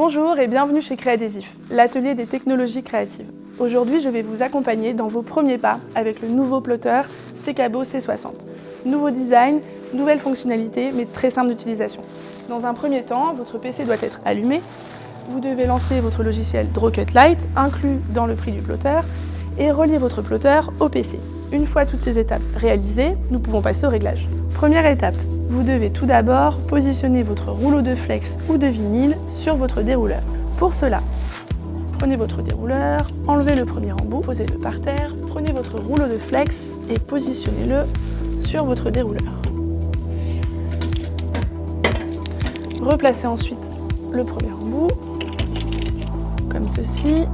Bonjour et bienvenue chez Créadhésif, l'atelier des technologies créatives. Aujourd'hui, je vais vous accompagner dans vos premiers pas avec le nouveau plotter Secabo C60. Nouveau design, nouvelles fonctionnalités, mais très simple d'utilisation. Dans un premier temps, votre PC doit être allumé. Vous devez lancer votre logiciel Drawcut Lite, inclus dans le prix du plotter, et relier votre plotter au PC. Une fois toutes ces étapes réalisées, nous pouvons passer au réglage. Première étape, vous devez tout d'abord positionner votre rouleau de flex ou de vinyle sur votre dérouleur. Pour cela, prenez votre dérouleur, enlevez le premier embout, posez-le par terre, prenez votre rouleau de flex et positionnez-le sur votre dérouleur. Replacez ensuite le premier embout, comme ceci,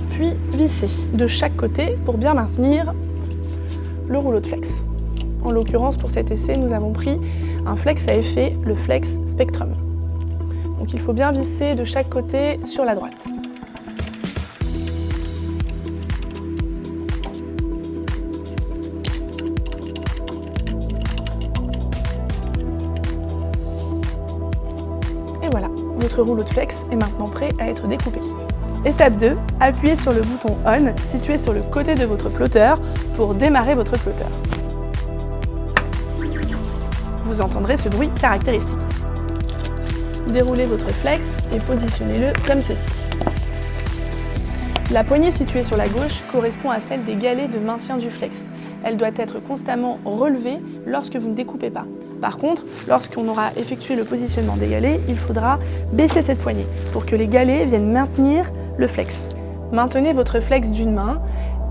puis vissez de chaque côté pour bien maintenir le rouleau de flex. En l'occurrence, pour cet essai, nous avons pris un flex à effet, le flex Spectrum. Donc il faut bien visser de chaque côté sur la droite. Et voilà, votre rouleau de flex est maintenant prêt à être découpé. Étape 2, appuyez sur le bouton On situé sur le côté de votre plotter pour démarrer votre plotter. Vous entendrez ce bruit caractéristique. Déroulez votre flex et positionnez-le comme ceci. La poignée située sur la gauche correspond à celle des galets de maintien du flex. Elle doit être constamment relevée lorsque vous ne découpez pas. Par contre, lorsqu'on aura effectué le positionnement des galets, il faudra baisser cette poignée pour que les galets viennent maintenir le flex. Maintenez votre flex d'une main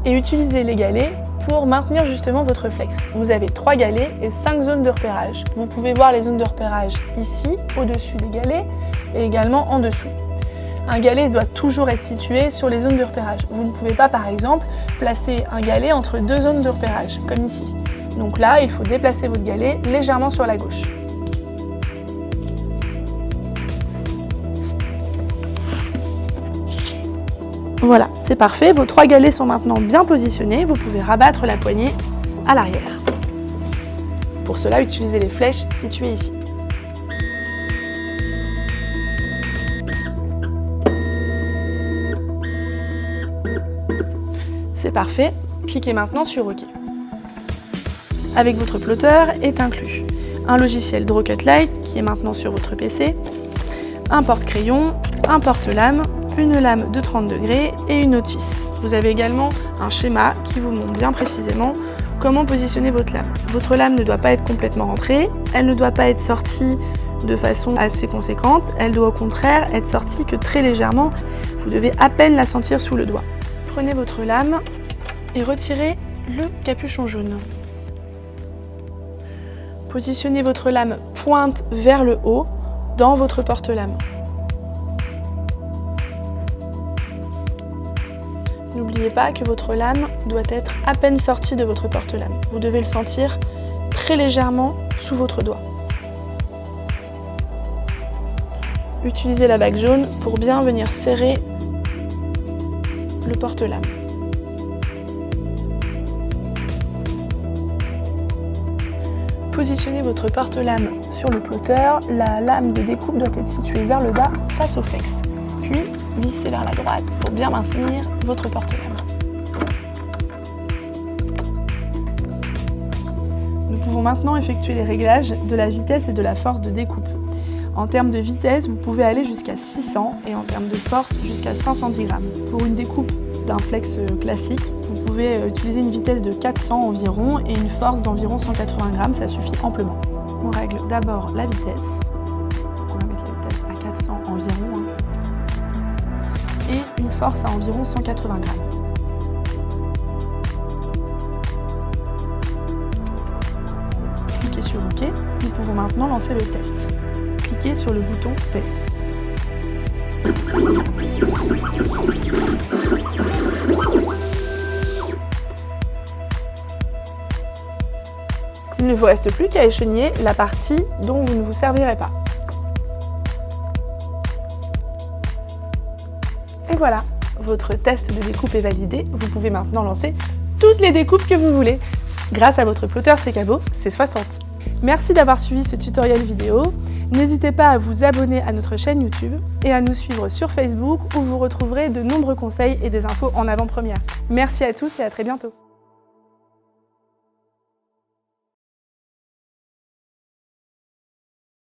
et utilisez les galets pour maintenir justement votre flex. Vous avez 3 galets et 5 zones de repérage. Vous pouvez voir les zones de repérage ici, au-dessus des galets et également en dessous. Un galet doit toujours être situé sur les zones de repérage. Vous ne pouvez pas par exemple placer un galet entre 2 zones de repérage, comme ici. Donc là, il faut déplacer votre galet légèrement sur la gauche. Voilà, c'est parfait, vos 3 galets sont maintenant bien positionnés, vous pouvez rabattre la poignée à l'arrière. Pour cela, utilisez les flèches situées ici. C'est parfait, cliquez maintenant sur OK. Avec votre plotter est inclus un logiciel Drawcut Lite qui est maintenant sur votre PC, un porte-crayon, un porte-lame, une lame de 30 degrés et une otisse. Vous avez également un schéma qui vous montre bien précisément comment positionner votre lame. Votre lame ne doit pas être complètement rentrée, elle ne doit pas être sortie de façon assez conséquente, elle doit au contraire être sortie que très légèrement. Vous devez à peine la sentir sous le doigt. Prenez votre lame et retirez le capuchon jaune. Positionnez votre lame pointe vers le haut dans votre porte-lame. N'oubliez pas que votre lame doit être à peine sortie de votre porte-lame. Vous devez le sentir très légèrement sous votre doigt. Utilisez la bague jaune pour bien venir serrer le porte-lame. Positionnez votre porte-lame sur le plotter. La lame de découpe doit être située vers le bas face au flex. Puis, vissez vers la droite pour bien maintenir votre porte-lame. Nous pouvons maintenant effectuer les réglages de la vitesse et de la force de découpe. En termes de vitesse, vous pouvez aller jusqu'à 600 et en termes de force jusqu'à 510 grammes. Pour une découpe d'un flex classique, vous pouvez utiliser une vitesse de 400 environ et une force d'environ 180 grammes, ça suffit amplement. On règle d'abord la vitesse. On va mettre la vitesse à 400 environ. Et une force à environ 180 grammes. Cliquez sur OK. Nous pouvons maintenant lancer le test. Cliquez sur le bouton Test. Il ne vous reste plus qu'à échelonner la partie dont vous ne vous servirez pas. Et voilà, votre test de découpe est validé. Vous pouvez maintenant lancer toutes les découpes que vous voulez grâce à votre plotter Secabo C60. Merci d'avoir suivi ce tutoriel vidéo. N'hésitez pas à vous abonner à notre chaîne YouTube et à nous suivre sur Facebook où vous retrouverez de nombreux conseils et des infos en avant-première. Merci à tous et à très bientôt.